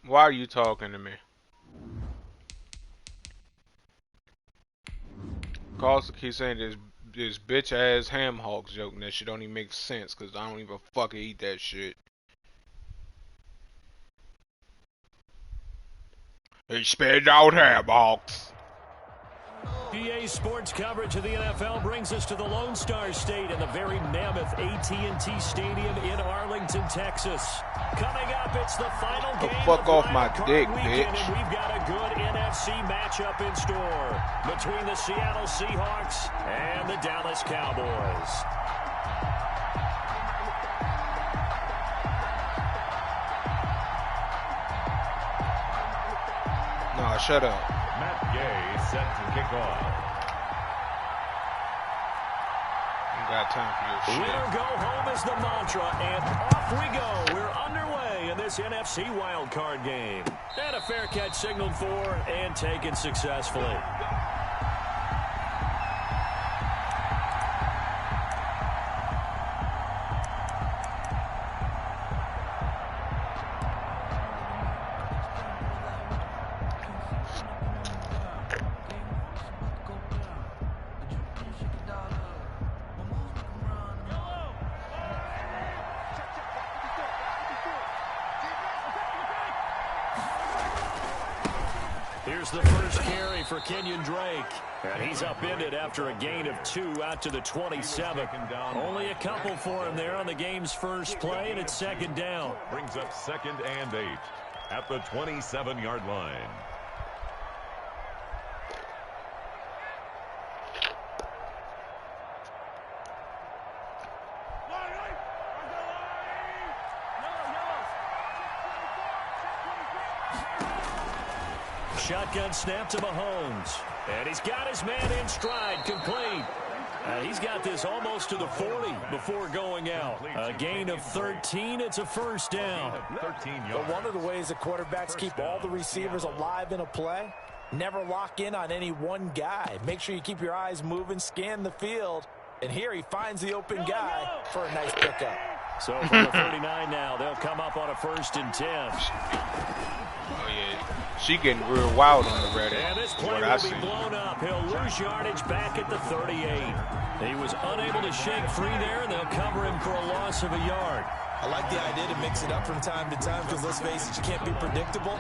Why are you talking to me? Carlson keeps saying this bitch ass ham hocks joke and that shit don't even make sense because I don't even fucking eat that shit. He spit out ham hocks. PA Sports coverage of the NFL brings us to the Lone Star State and the very mammoth AT&T Stadium in Arlington, Texas. Coming up, it's the final game fuck of off my dick, weekend, bitch. and we've got a good NFC matchup in store between the Seattle Seahawks and the Dallas Cowboys. Nah, shut up. Matt Gay set to kick off. Ain't got time for your shit. Winner go home is the mantra, and off we go. We're underway in this NFC wildcard game. And a fair catch signaled for and taken successfully. Here's the first carry for Kenyon Drake. And he's upended after a gain of 2 out to the 27. Only a couple for him there on the game's first play, and it's second down. Brings up 2nd and 8 at the 27-yard line. Shotgun snap to Mahomes. And he's got his man in stride, complete. He's got this almost to the 40 before going out. A gain of 13, it's a first down. 13 yards. But one of the ways the quarterbacks keep all the receivers alive in a play, never lock in on any one guy. Make sure you keep your eyes moving, scan the field. And here he finds the open guy for a nice pickup. So from the 39 now, they'll come up on a 1st and 10. Oh yeah, she getting real wild on the red end. And this play will be blown up. He'll lose yardage back at the 38. He was unable to shake free there, and they'll cover him for a loss of a yard. I like the idea to mix it up from time to time because, let's face it, you can't be predictable.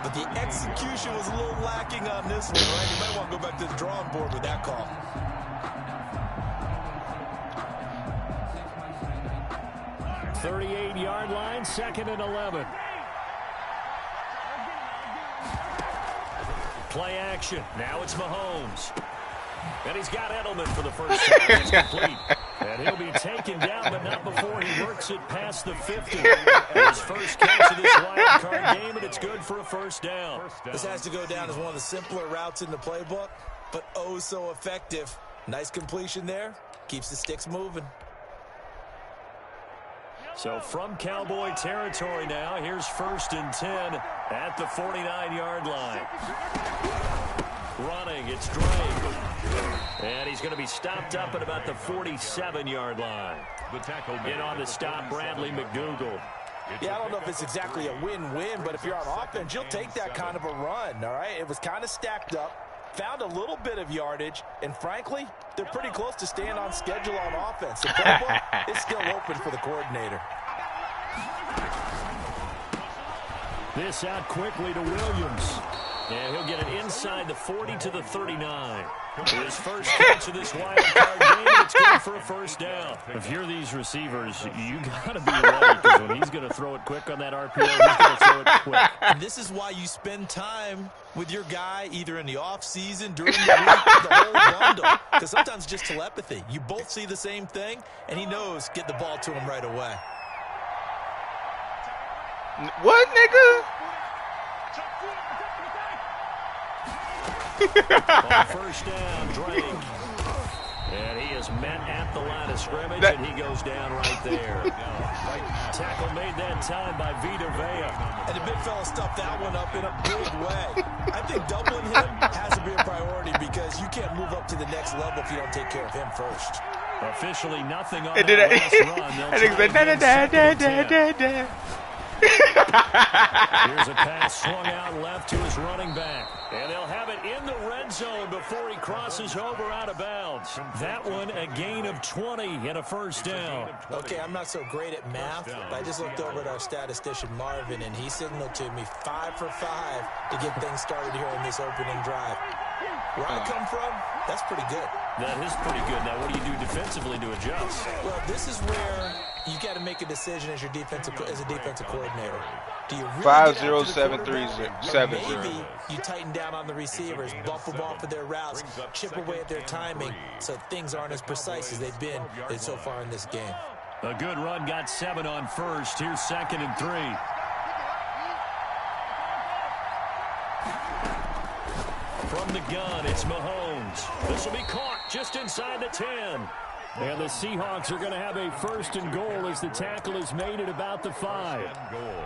But the execution was a little lacking on this one, right? You might want to go back to the drawing board with that call. .38-yard line, 2nd and 11. Play action. Now it's Mahomes. And he's got Edelman for the first time. It's complete. And he'll be taken down, but not before he works it past the 50. His first catch of this wild card game, and it's good for a first down. This has to go down as one of the simpler routes in the playbook, but oh so effective. Nice completion there. Keeps the sticks moving. So from Cowboy territory now, here's 1st and 10 at the 49-yard line. Running, it's Drake. And he's going to be stopped up at about the 47-yard line. The tackle in on the stop, Bradley McDougal. Yeah, I don't know if it's exactly a win-win, but if you're on offense, you'll take that kind of a run, all right? It was kind of stacked up. Found a little bit of yardage, and frankly, they're pretty close to staying on schedule on offense. The playbook is still open for the coordinator. This out quickly to Williams. And he'll get it inside the 40 to the 39. His first catch of this wild card game, it's good for a first down. If you're these receivers, you got to be ready, because when he's going to throw it quick on that RPO, he's going to throw it quick. And this is why you spend time with your guy either in the offseason, during the week, the whole bundle. Because sometimes just telepathy. You both see the same thing, and he knows get the ball to him right away. What, nigga? On first down, Drake. And he is met at the line of scrimmage, and he goes down right there. Tackle made that time by Vita Vea. And the big fella stuffed that one up in a big way. I think doubling him has to be a priority because you can't move up to the next level if you don't take care of him first. Officially nothing on that last run. Here's a pass swung out left to his running back. And they'll have it in the red zone before he crosses over out of bounds. That one a gain of 20 and a first down. Okay, I'm not so great at math, but I just looked over at our statistician Marvin, and he signaled to me 5 for 5 to get things started here in this opening drive. Where I come from, that's pretty good. That is pretty good. Now, what do you do defensively to adjust? Well, this is where you got to make a decision as a defensive coordinator. Do you really 507370. maybe you tighten down on the receivers, bump them off of their routes, chip away at their timing, so things aren't as precise as they've been so far in this game. A good run got 7 on first. Here's 2nd and 3. From the gun, it's Mahomes. This will be caught just inside the 10. And the Seahawks are going to have a 1st and goal as the tackle is made at about the 5.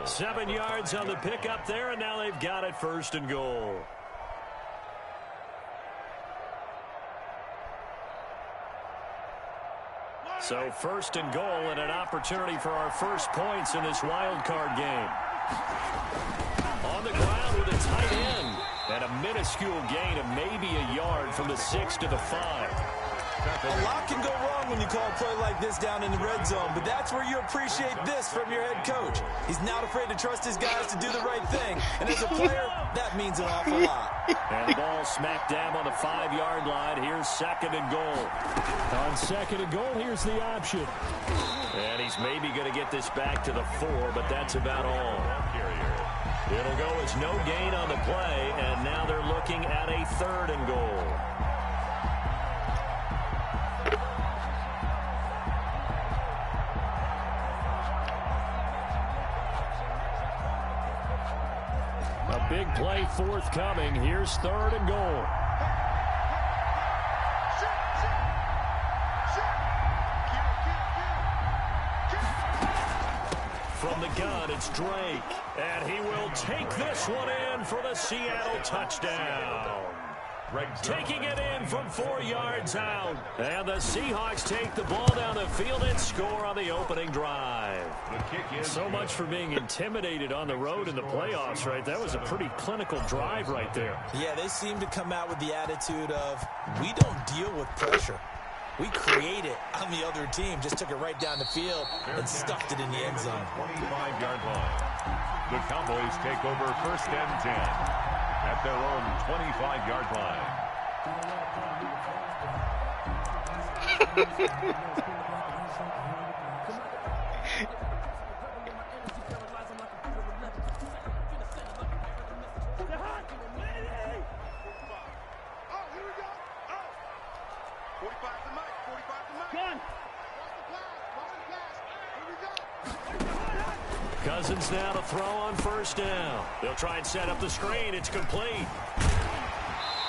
7 yards on the pickup there, and now they've got it 1st and goal. So 1st and goal and an opportunity for our first points in this wild card game. On the ground with a tight end. And a minuscule gain of maybe a yard from the 6 to the 5. A lot can go wrong when you call a play like this down in the red zone, but that's where you appreciate this from your head coach. He's not afraid to trust his guys to do the right thing, and as a player, that means an awful lot. And the ball smack dab on the 5-yard line. Here's 2nd and goal. On 2nd and goal, here's the option. And he's maybe going to get this back to the 4, but that's about all. It'll go as no gain on the play, and now they're looking at a 3rd and goal. A big play forthcoming. Here's 3rd and goal. From the gun, it's Drake. And he will take this one in for the Seattle touchdown. Taking it in from 4 yards out. And the Seahawks take the ball down the field and score on the opening drive. So much for being intimidated on the road in the playoffs, right? That was a pretty clinical drive right there. Yeah, they seem to come out with the attitude of, we don't deal with pressure. We create it on the other team. Just took it right down the field and stuffed it in the end zone. 25-yard line. The Cowboys take over 1st and 10 at their own 25-yard Cousins now to throw on 1st down. They'll try and set up the screen. It's complete.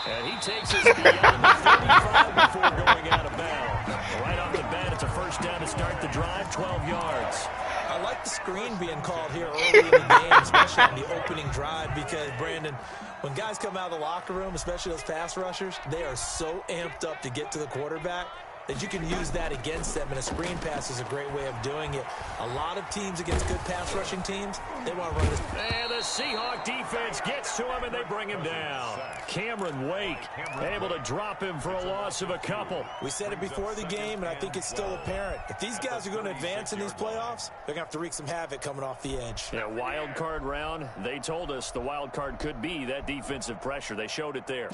And he takes us beyond the 35 before going out of bounds. Right off the bat, it's a 1st down to start the drive, 12 yards. I like the screen being called here early in the game, especially on the opening drive, because, Brandon, when guys come out of the locker room, especially those pass rushers, they are so amped up to get to the quarterback that you can use that against them, and a screen pass is a great way of doing it. A lot of teams against good pass rushing teams, they want to run this. And the Seahawk defense gets to him, and they bring him down. Cameron Wake able to drop him for a loss of a couple. We said it before the game, and I think it's still apparent. If these guys are going to advance in these playoffs, they're going to have to wreak some havoc coming off the edge. Yeah, wild card round, they told us the wild card could be that defensive pressure. They showed it there.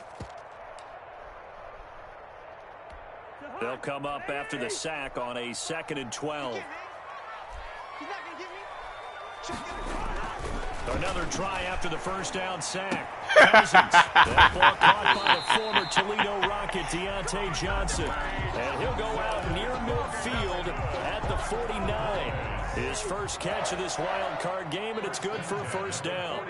They'll come up after the sack on a 2nd and 12. Another try after the 1st down sack. Cousins. That ball caught by the former Toledo Rocket, Deontay Johnson. And he'll go out near midfield at the 49. His first catch of this wild card game, and it's good for a 1st down.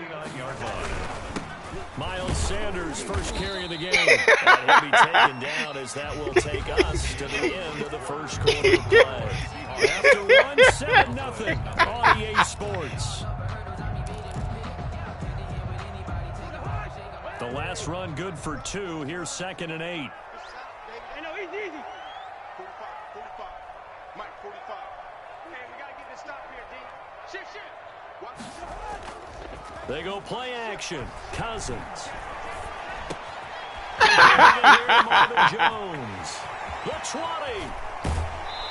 Miles Sanders, first carry of the game. And he'll be taken down as that will take us to the end of the 1st quarter of play. After one, 7-0 on EA Sports. The last run good for 2. Here's 2nd and 8. Mike, 45. Man, we got to get this stop here, D. Shift. They go play action. Cousins. Marvin Jones. The 20.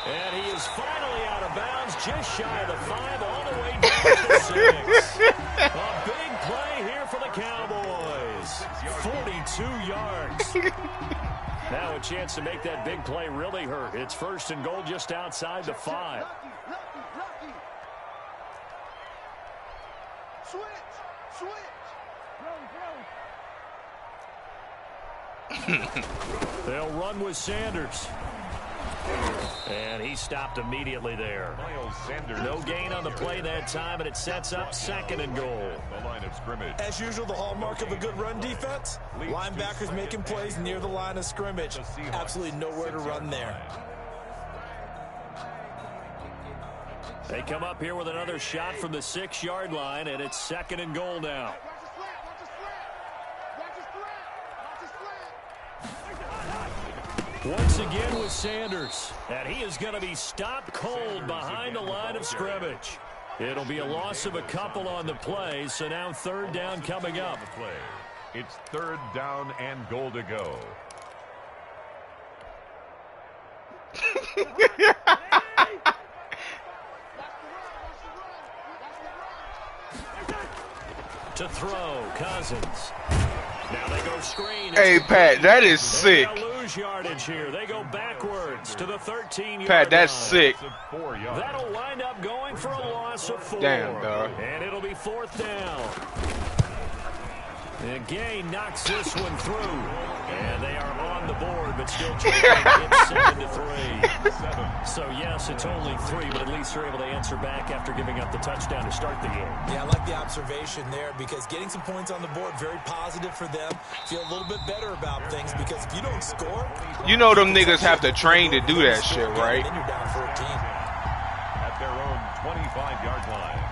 And he is finally out of bounds, just shy of the 5, all the way down to the 6. A big play here for the Cowboys. 42 yards. Now a chance to make that big play really hurt. It's 1st and goal just outside the 5. They'll run with Sanders. And he stopped immediately there. No gain on the play that time, and it sets up 2nd and goal. The line of scrimmage. As usual, the hallmark of a good run defense, linebackers making plays near the line of scrimmage. Absolutely nowhere to run there. They come up here with another shot from the 6-yard line, and it's 2nd and goal now. Once again with Sanders, and he is going to be stopped cold behind the line of scrimmage. It'll be a loss of a couple on the play, so now 3rd down coming up. It's 3rd down and goal to go. To throw, Cousins. Now they go screen. Hey, Pat, that is sick. They lose yardage here. They go backwards to the 13-yard Pat, that's line. sick. That'll wind up going for a loss of 4. Damn, dog. And it'll be 4th down. And Gay knocks this one through. And they are on the board, but still trailing. It's 7-3. So, yes, it's only 3, but at least they're able to answer back after giving up the touchdown to start the game. Yeah, I like the observation there because getting some points on the board, very positive for them. Feel a little bit better about things because if you don't score... You know them niggas have to train to do that shit, right? Then you're down 14. At their own 25-yard line.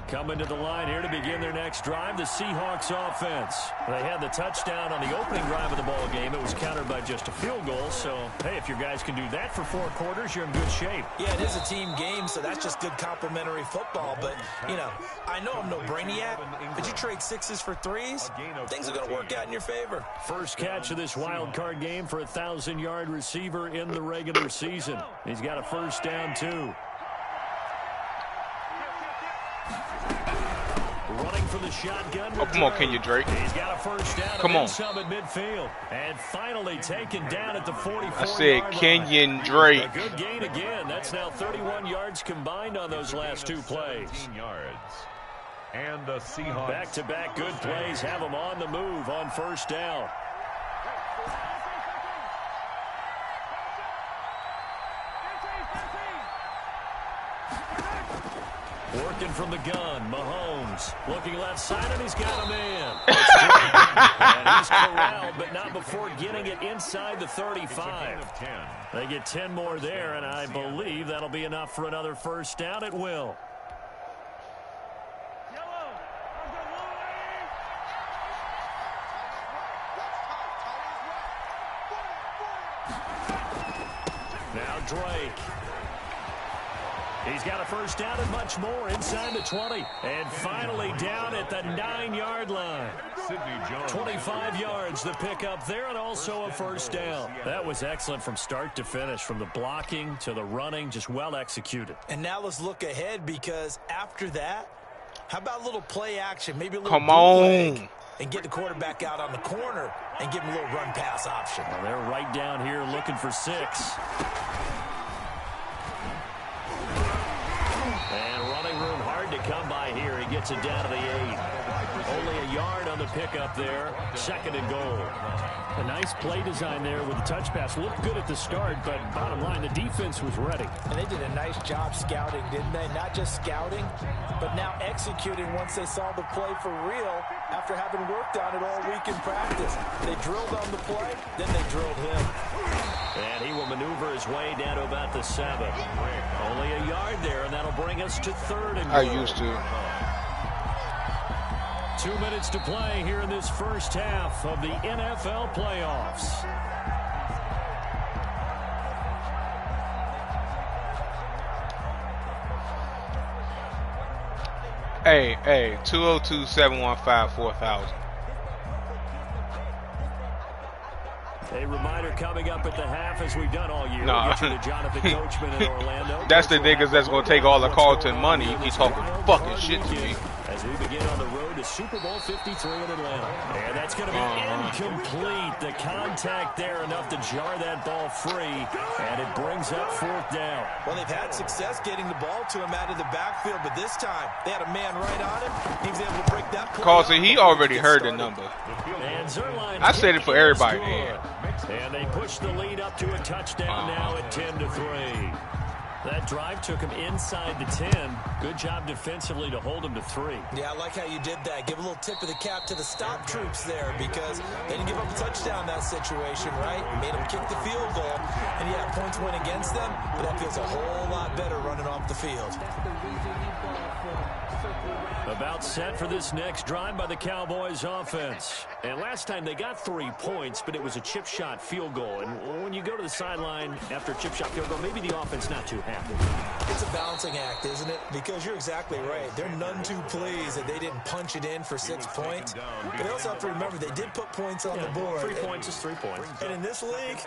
Coming to the line here to begin their next drive, the Seahawks offense. They had the touchdown on the opening drive of the ball game. It was countered by just a field goal. So, hey, if your guys can do that for 4 quarters, you're in good shape. Yeah, it is a team game, so that's just good complimentary football. But, you know, I know I'm no brainiac, but you trade 6s for 3s, things are going to work out in your favor. First catch of this wild card game for a 1,000-yard receiver in the regular season. He's got a 1st down, too. Running for the shotgun. Oh, come on, Kenya Drake. He's got a 1st down. Come on. Some at midfield. And finally taken down at the 44-yard I said Kenyon Drake. A good gain again. That's now 31 yards combined on those last 2 plays. 16 yards. And the Seahawks. Back-to-back good plays have them on the move on 1st down. Working from the gun, Mahomes looking left side, and he's got a man. And he's corralled, but not before getting it inside the 35. They get 10 more there, and I believe that'll be enough for another 1st down. It will. Now Drake. He's got a 1st down and much more inside the 20. And finally down at the 9-yard line. 25 yards the pickup there and also a 1st down. That was excellent from start to finish, from the blocking to the running, just well executed. And now let's look ahead because after that, how about a little play action, maybe a little Come on. and get the quarterback out on the corner and give him a little run pass option. Well, they're right down here looking for 6. And running room hard to come by here. He gets it down to the 8. Only a yard on the pickup there. 2nd and goal. A nice play design there with the touch pass. Looked good at the start, but bottom line, the defense was ready. And they did a nice job scouting, didn't they? Not just scouting, but now executing once they saw the play for real after having worked on it all week in practice. They drilled on the play, then they drilled him. And he will maneuver his way down to about the 7. Only a yard there, and that'll bring us to 3rd and goal. I used to. 2 minutes to play here in this first half of the NFL playoffs. Hey, 202-715-4000. A reminder coming up at the half, as we've done all year. Nah. We'll get you to Jonathan Coachman in Orlando. That's the niggas that's gonna take all the Carlton money. You keep talking fucking shit to me. As we begin on the road to Super Bowl 53 in Atlanta. And that's going to be incomplete. The contact there enough to jar that ball free. And it brings up 4th down. Well, they've had success getting the ball to him out of the backfield, but this time they had a man right on him. He was able to break that play. Carlton, he already heard the number. And Zerline, I said it for everybody. And they push the lead up to a touchdown now at 10-3. That drive took him inside the 10. Good job defensively to hold him to 3. Yeah, I like how you did that. Give a little tip of the cap to the stop troops there, because they didn't give up a touchdown in that situation, right? Made them kick the field goal. And yeah, points went against them, but that feels a whole lot better running off the field. About set for this next drive by the Cowboys offense. And last time they got 3 points, but it was a chip shot field goal. And when you go to the sideline after a chip shot field goal, maybe the offense not too happy. It's a balancing act, isn't it? Because you're exactly right. They're none too pleased that they didn't punch it in for 6 points. But they also have to remember they did put points on the board. 3 points is 3 points. And in this league,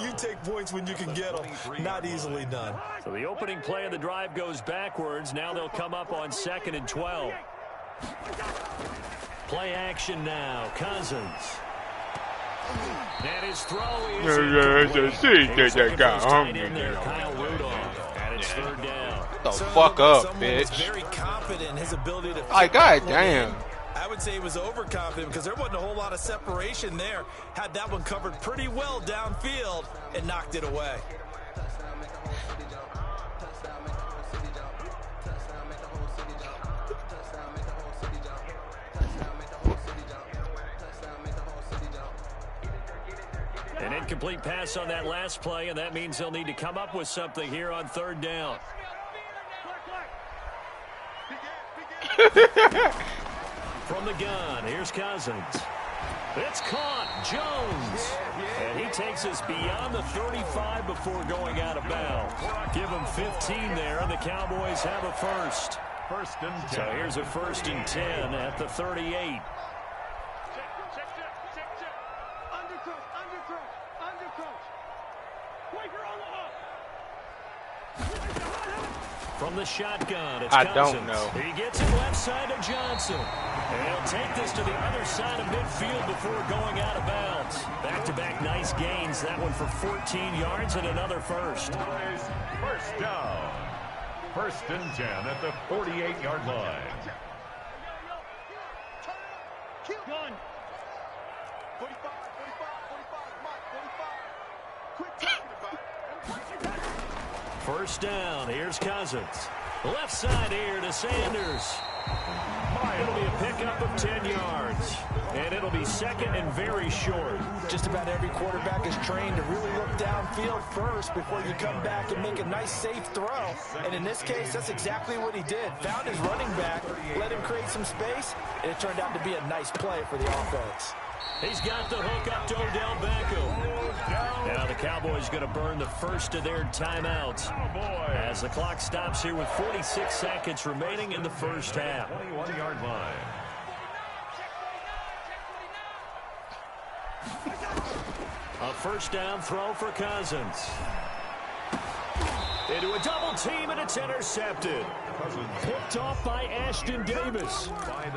you take points when you can get them. Not easily done. So the opening play of the drive goes backwards. Now they'll come up on 2nd and 12. Play action now. Cousins. And his throw is Kyle Rudolph. And it's 3rd down. The fuck up, bitch. Very confident in his ability to. Like, goddamn. I would say he was overconfident because there wasn't a whole lot of separation there. Had that one covered pretty well downfield and knocked it away. An incomplete pass on that last play, and that means they'll need to come up with something here on 3rd down. From the gun, here's Cousins. It's caught. Jones. And he takes us beyond the 35 before going out of bounds. Give him 15 there, and the Cowboys have a first. First and 10. So here's a 1st and 10 at the 38. From the shotgun, it's Cousins. don't know. He gets it left side of Johnson. And he'll take this to the other side of midfield before going out of bounds. Back-to-back nice gains. That one for 14 yards and another first. First down. First and 10 at the 48-yard line. Gun. 45, 45, Mike, 45. Quit talking about it. First down. Here's Cousins. Left side here to Sanders. It'll be a pickup of 10 yards. And it'll be 2nd and very short. Just about every quarterback is trained to really look downfield first before you come back and make a nice, safe throw. And in this case, that's exactly what he did. Found his running back, let him create some space, and it turned out to be a nice play for the offense. He's got the hook up to Odell Beckham. Now the Cowboys going to burn the first of their timeouts as the clock stops here with 46 seconds remaining in the first half. 21-yard line. A first down throw for Cousins. Into a double team, and it's intercepted. Picked off by Ashton Davis.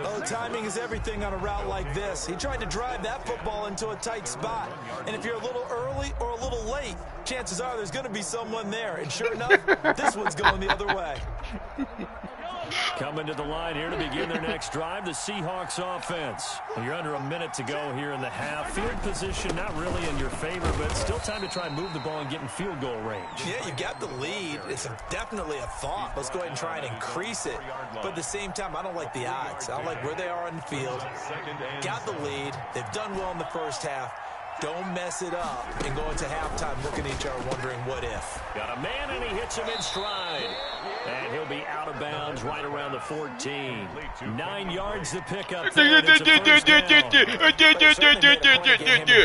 Oh, timing is everything on a route like this. He tried to drive that football into a tight spot. And if you're a little early or a little late, chances are there's going to be someone there. And sure enough, this one's going the other way. Coming to the line here to begin their next drive, the Seahawks offense. You're under a minute to go here in the half. Field position not really in your favor, but still time to try and move the ball and get in field goal range. Yeah, you got the lead. It's definitely a thought. Let's go ahead and try and increase it. But at the same time, I don't like the odds. I don't like where they are on the field. Got the lead. They've done well in the first half. don't mess it up and go into halftime looking at each other wondering what if. Got a man, and he hits him in stride. And he'll be out of bounds right around the 14. 9 yards to pick up there. And it's a first down.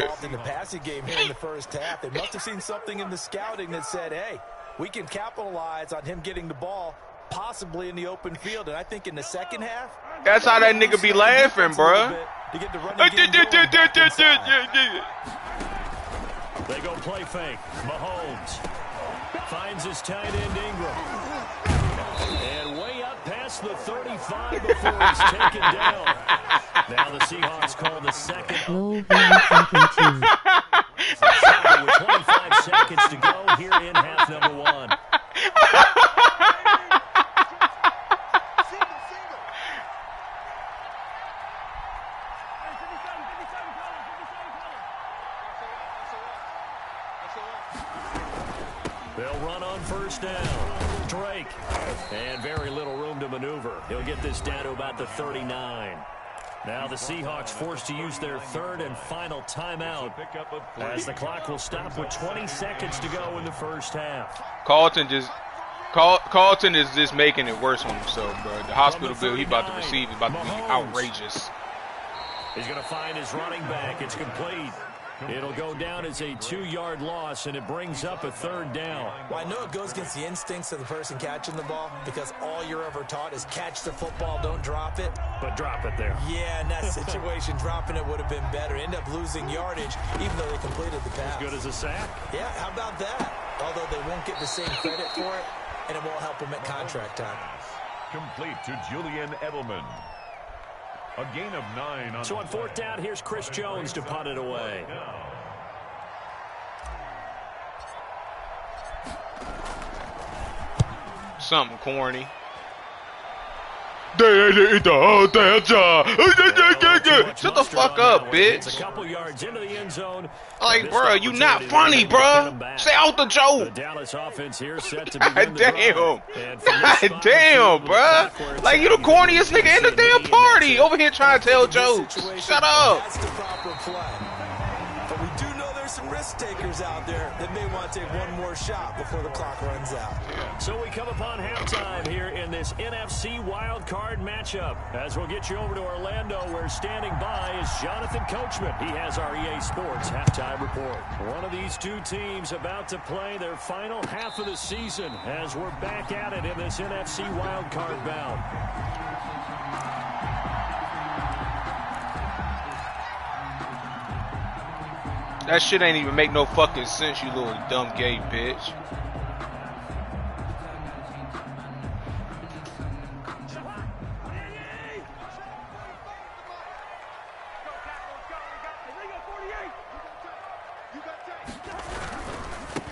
Involved in the passing game here in the first half. They must have seen something in the scouting that said, hey, we can capitalize on him getting the ball possibly in the open field. And I think in the second half, that's how that nigga be laughing, bruh. To get the running game going. They go play fake. Mahomes finds his tight end Ingram. And way up past the 35 before he's taken down. Now the Seahawks call the second. With 25 seconds to go here in half number 1. They'll run on first down. Drake. And very little room to maneuver. He'll get this down to about the 39. Now the Seahawks forced to use their third and final timeout as the clock will stop with 20 seconds to go in the first half. Carlton is just making it worse on himself, bro. The hospital bill he about to receive is about to be outrageous. He's going to find his running back. It's complete. It'll go down as a 2-yard loss, and it brings up a third down. Well, I know it goes against the instincts of the person catching the ball because all you're ever taught is catch the football, don't drop it. But drop it there. Yeah, in that situation, dropping it would have been better. End up losing yardage, even though they completed the pass. As good as a sack. Yeah, how about that? Although they won't get the same credit for it, and it won't help them at contract time. Complete to Julian Edelman. A gain of 9. So on fourth down, here's Chris Jones to punt it away. Something corny. Shut the fuck up, bitch. A couple yards into the end zone. Like, bro, you not funny, bro. Stay out the joke. The Dallas offense here set to God begin the damn. drive. God damn, bro. Like, you the corniest nigga in the damn party. Over here trying to tell jokes. Shut up. That's the proper play. But we do know there's some risk takers out there that may want to take one more shot before the clock runs out. So we come upon halftime here in this NFC wild card matchup. As we'll get you over to Orlando, where standing by is Jonathan Coachman. He has our EA Sports halftime report. One of these two teams about to play their final half of the season as we're back at it in this NFC wild card bout. That shit ain't even make no fucking sense, you little dumb gay bitch.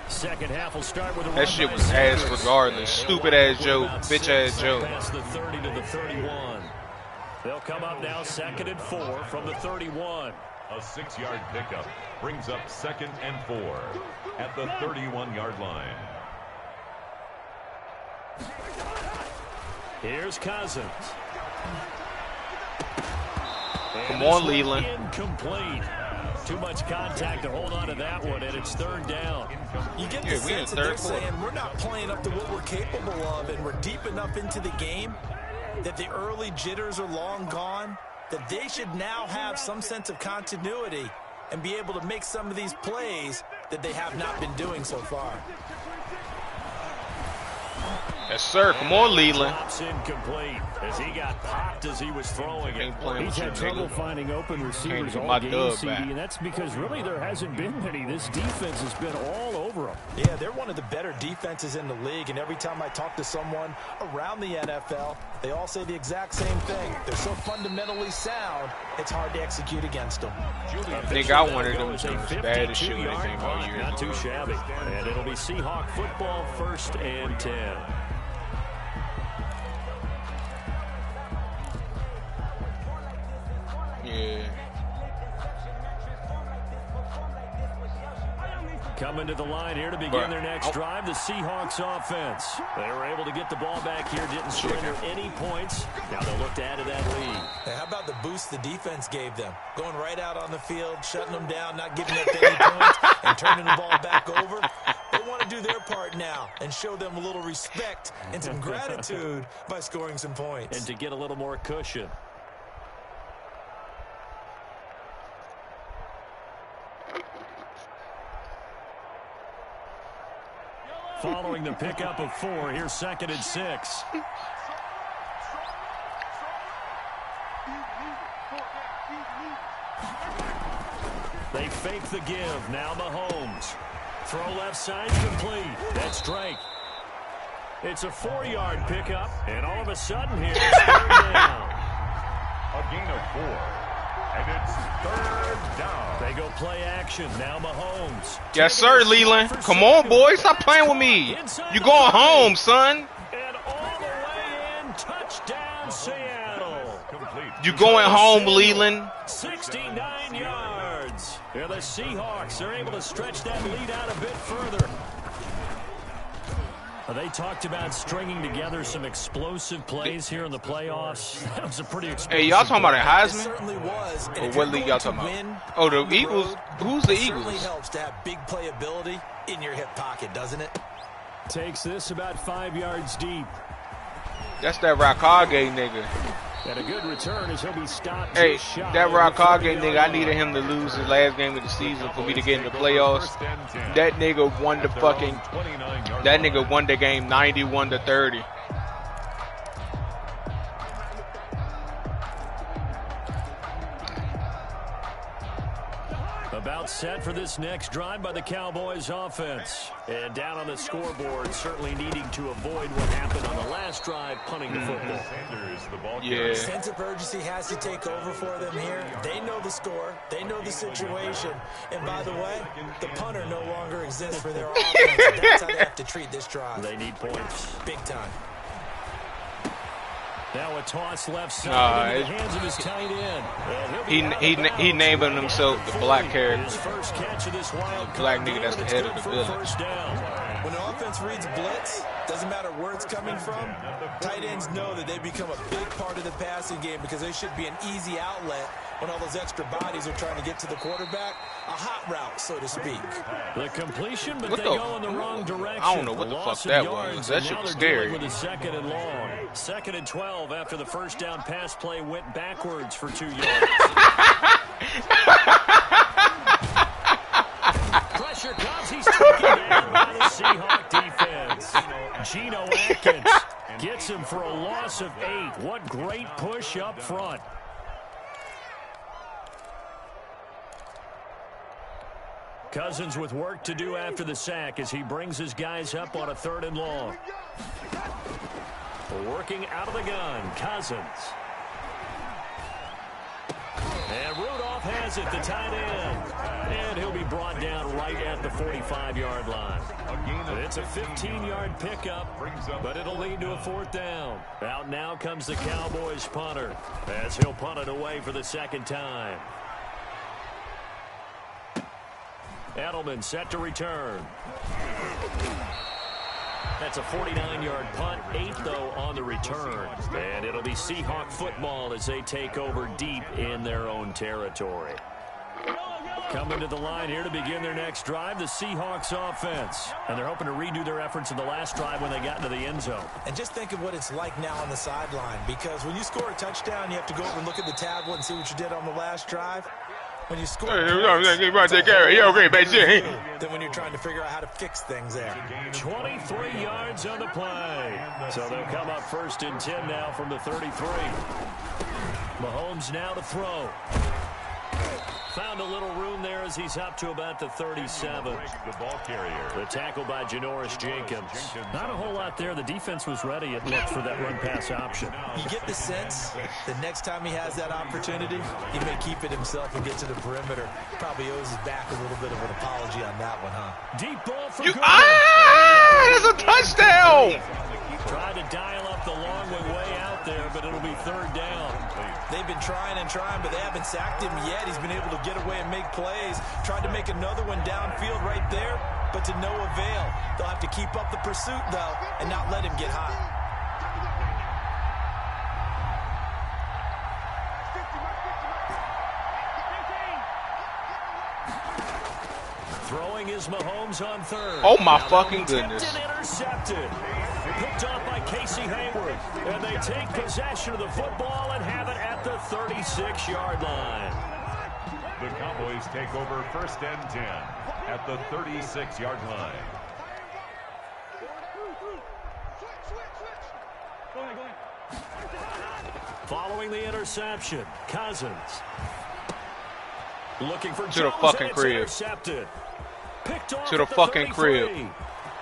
Second half will start with a That shit was ass regardless. Stupid ass joke, bitch ass joke. Past the 30 to the 31. They'll come up now 2nd and 4 from the 31. A 6-yard pickup brings up 2nd and 4 at the 31-yard line. Here's Cousins. Come on, Leland. Incomplete. Too much contact to hold on to that one, and it's 3rd down. You get the sense that they're saying we're not playing up to what we're capable of, and we're deep enough into the game that the early jitters are long gone, that they should now have some sense of continuity and be able to make some of these plays that they have not been doing so far. Yes, sir. Come on, Leland. Drops incomplete as he got popped as he was throwing it. He's had trouble finding open receivers all game, CD, and that's because really there hasn't been many. This defense has been all over them. Yeah, they're one of the better defenses in the league, and every time I talk to someone around the NFL, they all say the exact same thing. They're so fundamentally sound, it's hard to execute against them. I think I wanted them to as bad as shit when they came out years Not too ago. shabby. And it'll be Seahawk football 1st and 10. Yeah. Coming to the line here to begin their next drive, the Seahawks offense. They were able to get the ball back here, didn't surrender any points. Now they'll look to add to that lead. Hey, how about the boost the defense gave them? Going right out on the field, shutting them down, not giving up any points, and turning the ball back over. They want to do their part now and show them a little respect and some gratitude by scoring some points. And to get a little more cushion. Following the pickup of 4, here's 2nd and 6. They fake the give. Now Mahomes. Throw left side complete. That's Drake. It's a 4-yard pickup, and all of a sudden here, it's 3rd down. A gain of 4. And it's 3rd down. They go play action. Now Mahomes. Yes, sir, Leland. Come on, boy. Stop playing with me. You going home, son. And all the way in. Touchdown, Seattle. You going home, Leland. 69 yards. Here the Seahawks are able to stretch that lead out a bit further. They talked about stringing together some explosive plays here in the playoffs. That was a pretty explosive. Hey, y'all talking about a Heisman? It certainly was. Or what league y'all talking about? Oh, the Eagles? Who's the It certainly Eagles? helps to have big playability in your hip pocket, doesn't it? Takes this about 5 yards deep. That's that Rakage nigga. And a good return as he'll be stopped. Hey, just shy that of the Rakage 40-yard nigga, I line. needed him to lose his last game of the season for me to get in the playoffs. That nigga won the fucking... That nigga won the game 91-30. About set for this next drive by the Cowboys offense. And down on the scoreboard, certainly needing to avoid what happened on the last drive, punting the football. Yeah. Sense of urgency has to take over for them here. They know the score. They know the situation. And by the way, the punter no longer exists for their offense. That's how they have to treat this drive. They need points. Big time. Now a toss left side into the hands of his tight end. He naming himself the black character. His first catch of this wild Black card nigga game, that's the it's head good of the for a village. first down. When an offense reads blitz, doesn't matter where it's coming from, tight ends know that they become a big part of the passing game because they should be an easy outlet when all those extra bodies are trying to get to the quarterback. A hot route, so to speak. The completion, but What they the- go in the wrong direction. I don't know what the Loss fuck that of yards, was. That and shit now was they're dealing scary. with a 2nd and long. 2nd and 12 after the first down pass play went backwards for 2 yards. Pressure comes. He's taken down by the Seahawk defense. Geno Atkins gets him for a loss of 8. What great push up front. Cousins with work to do after the sack as he brings his guys up on a 3rd and long. Working out of the gun, Cousins. And Rudolph has it, the tight end. And he'll be brought down right at the 45-yard line. It's a 15-yard pickup, but it'll lead to a 4th down. Out now comes the Cowboys punter as he'll punt it away for the 2nd time. Edelman set to return. That's a 49-yard punt, 8 though on the return. And it'll be Seahawk football as they take over deep in their own territory. Coming to the line here to begin their next drive, the Seahawks offense. And they're hoping to redo their efforts in the last drive when they got into the end zone. And just think of what it's like now on the sideline, because when you score a touchdown, you have to go over and look at the tablet and see what you did on the last drive. When you score, then when you're trying to figure out how to fix things there. 23 yards on the play. So they'll come up 1st and 10 now from the 33. Mahomes now to throw. Found a little room there as he's up to about the 37. The ball carrier. The tackle by Janoris Jenkins. Not a whole lot there. The defense was ready, it looked, for that run-pass option. You get the sense that next time he has that opportunity, he may keep it himself and get to the perimeter. Probably owes his back a little bit of an apology on that one, huh? Deep ball for Goodwin. There's a touchdown! Tried to dial up the long way out there, but it'll be 3rd down. They've been trying and trying, but they haven't sacked him yet. He's been able to get away and make plays. Tried to make another one downfield right there, but to no avail. They'll have to keep up the pursuit, though, and not let him get hot. Throwing is Mahomes on third. Oh, my fucking goodness. Intercepted. Picked off by Casey Hayward. And they take possession of the football and have it at the 36-yard line. The Cowboys take over 1st and 10 at the 36-yard line. Following the interception, Cousins. Looking for to the Jones, fucking crib. Intercepted. Picked off To the at fucking 33. crib.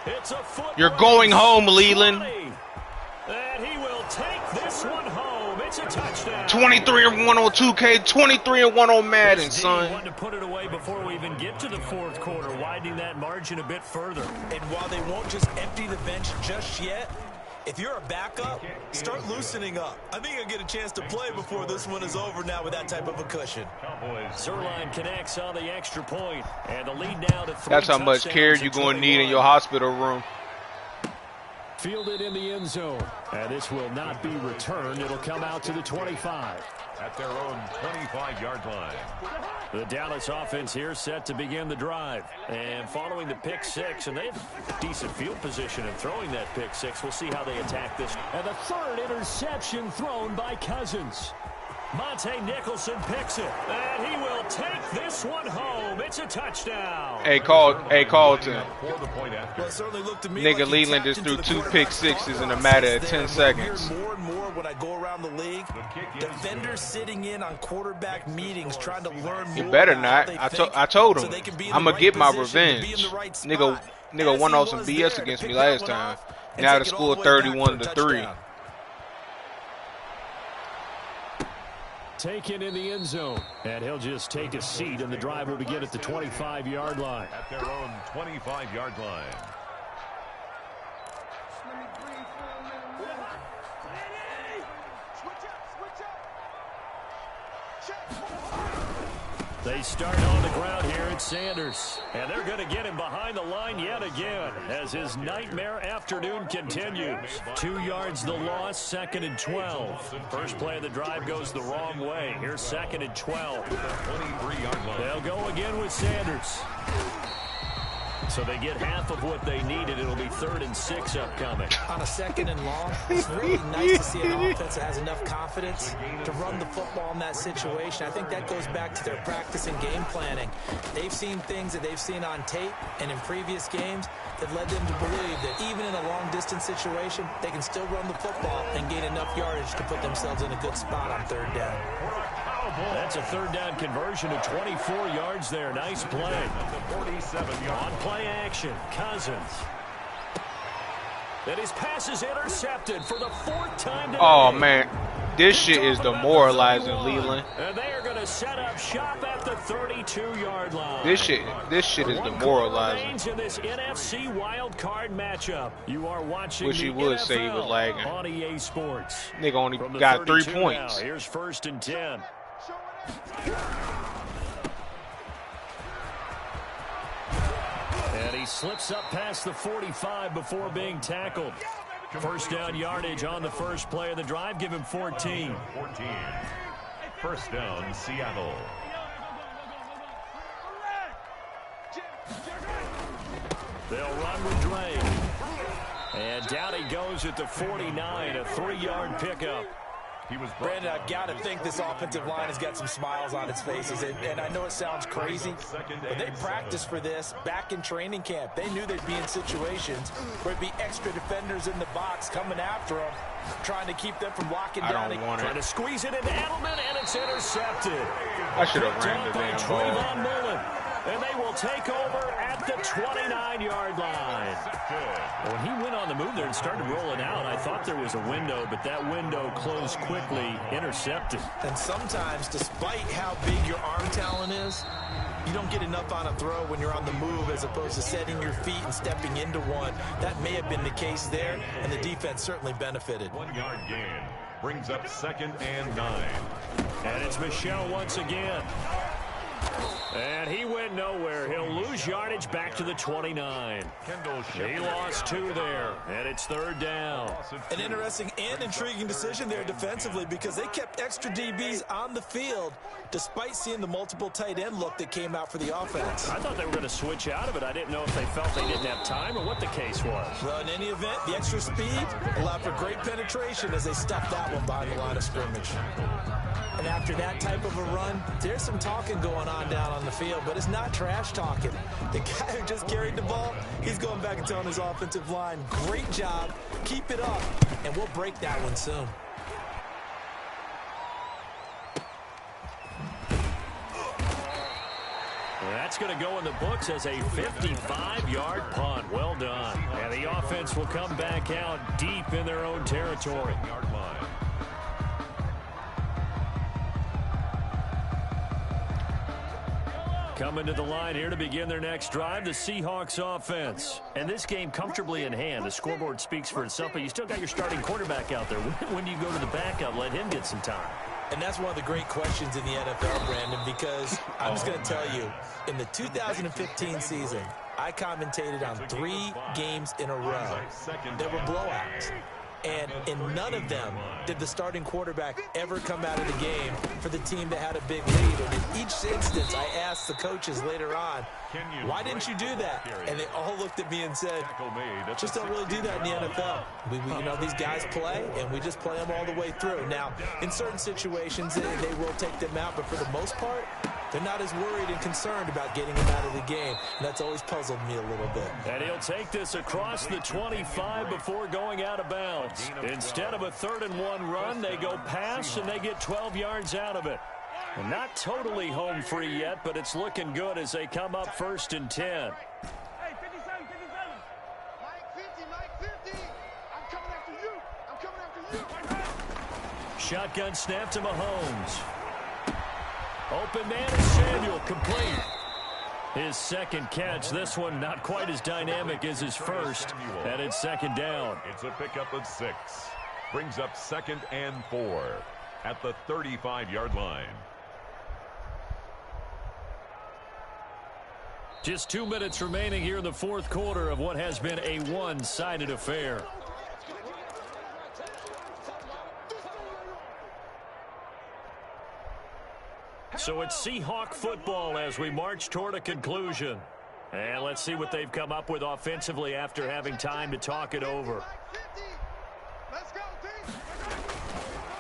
It's a foot You're race. going home, Leland. And he will take this one home. It's a touchdown. 23 and 1 on 2K, 23 and 1 on Madden, son. Wanted to put it away before we even get to the fourth quarter, widening that margin a bit further. And while they won't just empty the bench just yet, if you're a backup, start loosening up. I think you'll get a chance to play before this one is over now with that type of a cushion. Zerline connects on the extra point, and the lead now to 3. That's how much care you're going to need in your hospital room. Fielded in the end zone. And this will not be returned. It'll come out to the 25. At their own 25-yard line. The Dallas offense here set to begin the drive. And following the pick six, and they have decent field position in throwing that pick six. We'll see how they attack this. And the third interception thrown by Cousins. Monte Nicholson picks it, and he will take this one home. It's a touchdown. Hey, Carlton. Well, it certainly looked to me Nigga like he Leland tapped just into threw the 2 pick sixes in a matter of 10 seconds. More and more when I go around the league, defenders sitting in on quarterback meetings trying to learn more. You better about not. how they think I told so him. they can be in I'm the going to get my position to be in revenge. the right Nigga spot. won As off he some was BS there to against me pick that last one time. off and Now take the it all score the way back for a 31-3. touchdown. Taken in the end zone. And he'll just take a seat, and the drive will begin at the 25-yard line. At their own 25-yard line. They start on the ground here at Sanders. And they're going to get him behind the line yet again as his nightmare afternoon continues. 2 yards the loss, 2nd and 12. First play of the drive goes the wrong way. Here's 2nd and 12. 23-yard line. They'll go again with Sanders. So they get half of what they needed. It'll be 3rd and 6 upcoming. On a 2nd and long, it's really nice to see an offense that has enough confidence to run the football in that situation. I think that goes back to their practice and game planning. They've seen things that they've seen on tape and in previous games that led them to believe that even in a long-distance situation, they can still run the football and gain enough yardage to put themselves in a good spot on 3rd down. That's a 3rd down conversion of 24 yards there. Nice play. 47-yard On play action, Cousins. And his pass is intercepted for the 4th time today. Oh, man. This shit is demoralizing, Leland. And they are going to set up shop at the 32-yard line. This shit is demoralizing. Remains in this NFC wild card matchup. You are watching Wish he the would NFL say he was lagging. on EA Sports. Nigga only From the got 3 32 points. Now. Here's 1st and 10. And he slips up past the 45 before being tackled. 1st down yardage on the first play of the drive. Give him 14. 14. 1st down, Seattle. They'll run with Drake. And down he goes at the 49, a 3-yard pickup. Brandon, I've got to think this offensive line has got some smiles on its faces. And I know it sounds crazy, but they practiced for this back in training camp. They knew they'd be in situations where it'd be extra defenders in the box coming after them, trying to keep them from locking down. Trying to squeeze it into Edelman, and it's intercepted. I should have ran the damn ball. Trayvon Mullen. And they will take over at the 29-yard line. When he went on the move there and started rolling out, I thought there was a window, but that window closed quickly, intercepted. And sometimes, despite how big your arm talent is, you don't get enough on a throw when you're on the move as opposed to setting your feet and stepping into one. That may have been the case there, and the defense certainly benefited. 1-yard gain. Brings up 2nd and 9. And it's Michel once again. And he went nowhere. He'll lose yardage back to the 29. He lost 2 there, and it's 3rd down. An interesting and intriguing decision there defensively because they kept extra DBs on the field despite seeing the multiple tight end look that came out for the offense. I thought they were going to switch out of it. I didn't know if they felt they didn't have time or what the case was. Well, in any event, the extra speed allowed for great penetration as they stuffed that one behind the line of scrimmage. And after that type of a run, there's some talking going on down on the field, but it's not trash talking. The guy who just carried the ball, he's going back and telling his offensive line, great job, keep it up, and we'll break that one soon. That's going to go in the books as a 55-yard punt. Well done. And the offense will come back out deep in their own territory. Coming to the line here to begin their next drive, the Seahawks offense. And this game comfortably in hand. The scoreboard speaks for itself, but you still got your starting quarterback out there. When do you go to the backup, let him get some time? And that's one of the great questions in the NFL, Brandon, because I'm just going to tell you, in the 2015 season, I commentated on 3 games in a row. There were blowouts. And in none of them did the starting quarterback ever come out of the game for the team that had a big lead. And in each instance, I asked the coaches later on, why didn't you do that? And they all looked at me and said, just don't really do that in the NFL. You know, these guys play, and we just play them all the way through. Now, in certain situations, they will take them out, but for the most part, they're not as worried and concerned about getting them out of the game. And that's always puzzled me a little bit. And he'll take this across the 25 before going out of bounds. Instead of a 3rd and 1 run, they go pass, and they get 12 yards out of it. And not totally home free yet, but it's looking good as they come up 1st and 10. Hey, 57. Mike 50. I'm coming after you. I'm coming after you. Shotgun snap to Mahomes. Open man is Samuel, complete. His 2nd catch. This one not quite as dynamic as his first. And it's 2nd down. It's a pickup of 6. Brings up 2nd and 4 at the 35-yard line. Just 2 minutes remaining here in the 4th quarter of what has been a one-sided affair. So it's Seahawk football as we march toward a conclusion. And let's see what they've come up with offensively after having time to talk it over.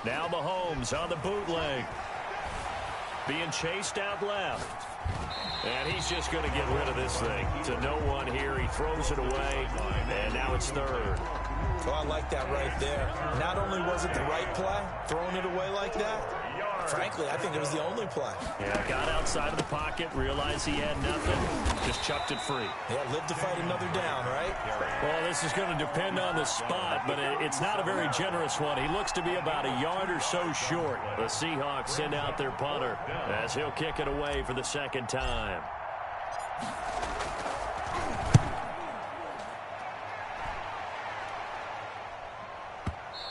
Now Mahomes on the bootleg. Being chased out left. And he's just going to get rid of this thing. To no one here. He throws it away. And now it's 3rd. Oh, I like that right there. Not only was it the right play, throwing it away like that, frankly, I think it was the only play. Yeah, got outside of the pocket, realized he had nothing, just chucked it free. Yeah, live to fight another down, right? Well, this is going to depend on the spot, but it's not a very generous one. He looks to be about a yard or so short. The Seahawks send out their punter as he'll kick it away for the 2nd time.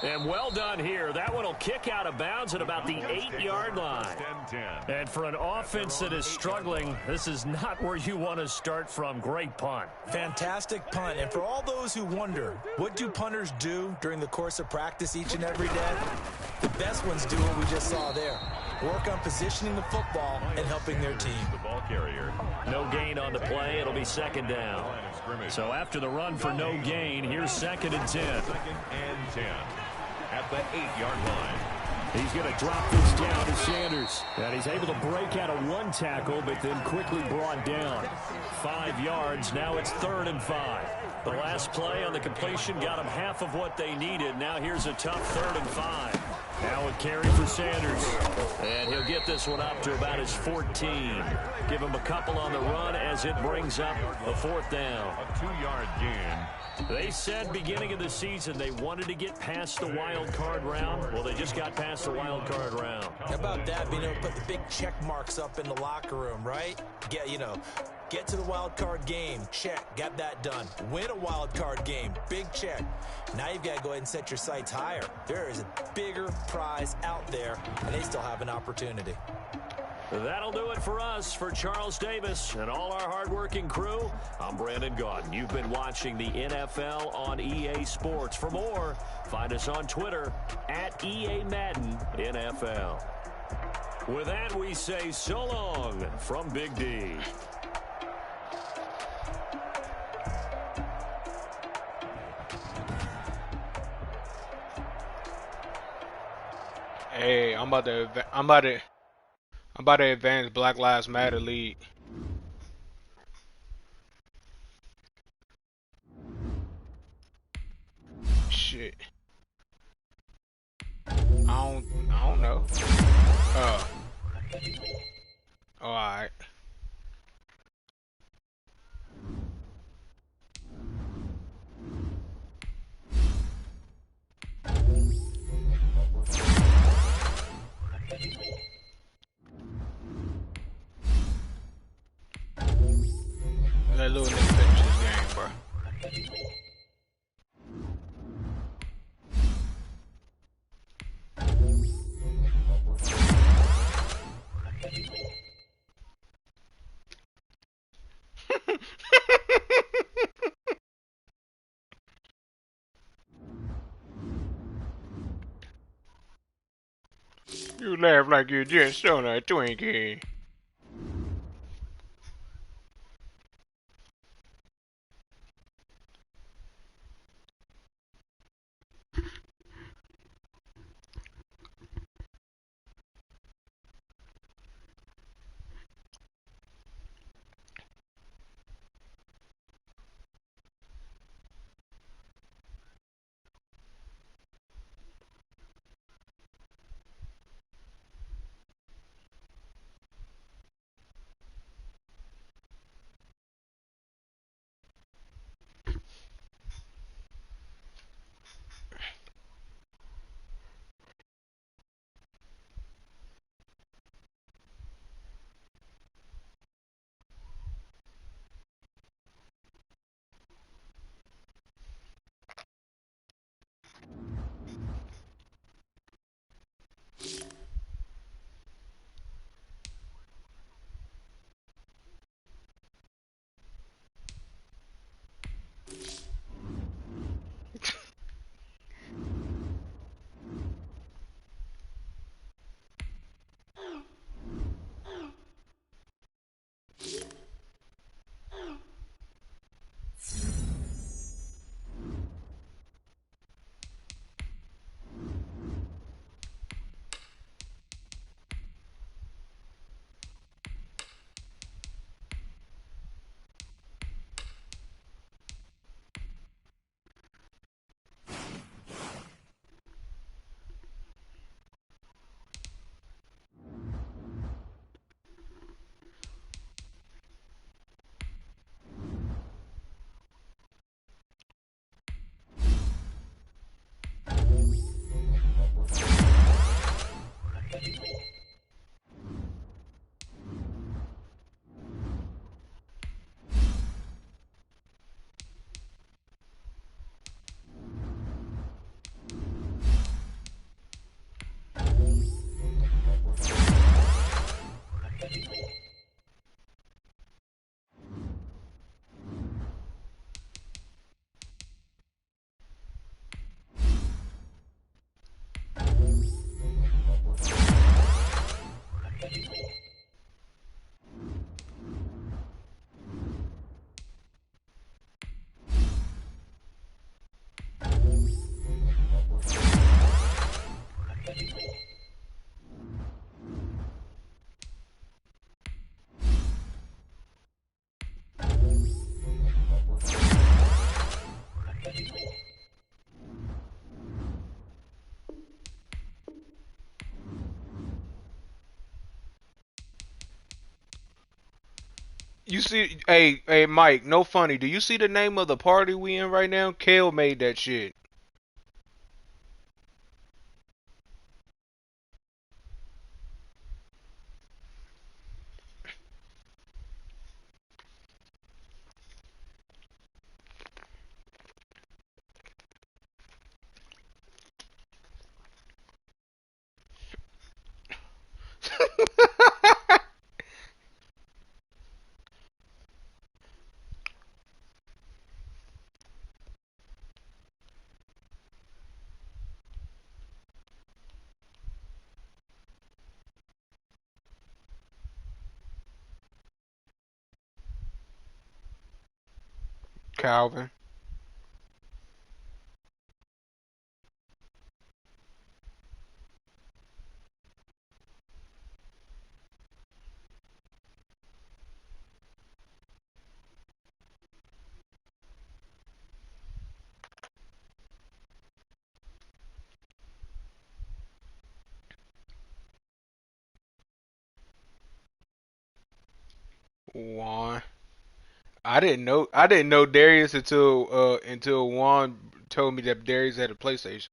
And well done here. That one will kick out of bounds at about the 8-yard line. And for an offense that is struggling, this is not where you want to start from. Great punt. Fantastic punt. And for all those who wonder, what do punters do during the course of practice each and every day? The best ones do what we just saw there. Work on positioning the football and helping their team. No gain on the play. It'll be 2nd down. So after the run for no gain, here's 2nd and 10. 2nd and 10 at the 8-yard line. He's going to drop this down to Sanders. And he's able to break out of 1 tackle, but then quickly brought down. 5 yards. Now it's 3rd and 5. The last play on the completion got him half of what they needed. Now here's a tough 3rd and 5. Now a carry for Sanders. And he'll get this one up to about his 14. Give him a couple on the run as it brings up a 4th down. A 2-yard gain. They said beginning of the season they wanted to get past the wild card round. Well, they just got past the wild card round. How about that, being able to put the big check marks up in the locker room, right? Yeah, you know, Get to the wild card game. Check. Got that done. Win a wild card game. Big check. Now you've got to go ahead and set your sights higher. There is a bigger prize out there, and they still have an opportunity. That'll do it for us. For Charles Davis and all our hardworking crew, I'm Brandon Gaudin. You've been watching the NFL on EA Sports. For more, find us on Twitter at EA Madden NFL. With that, we say so long from Big D. Hey, I'm about to advance Black Lives Matter League. Shit. I don't know. Alright. Let little nigga finish this game, bro. You laugh like you just on a Twinkie. You see, hey, Mike, no funny. Do you see the name of the party we in right now? Kale made that shit. Calvin. Juan. I didn't know Darius until Juan told me that Darius had a PlayStation.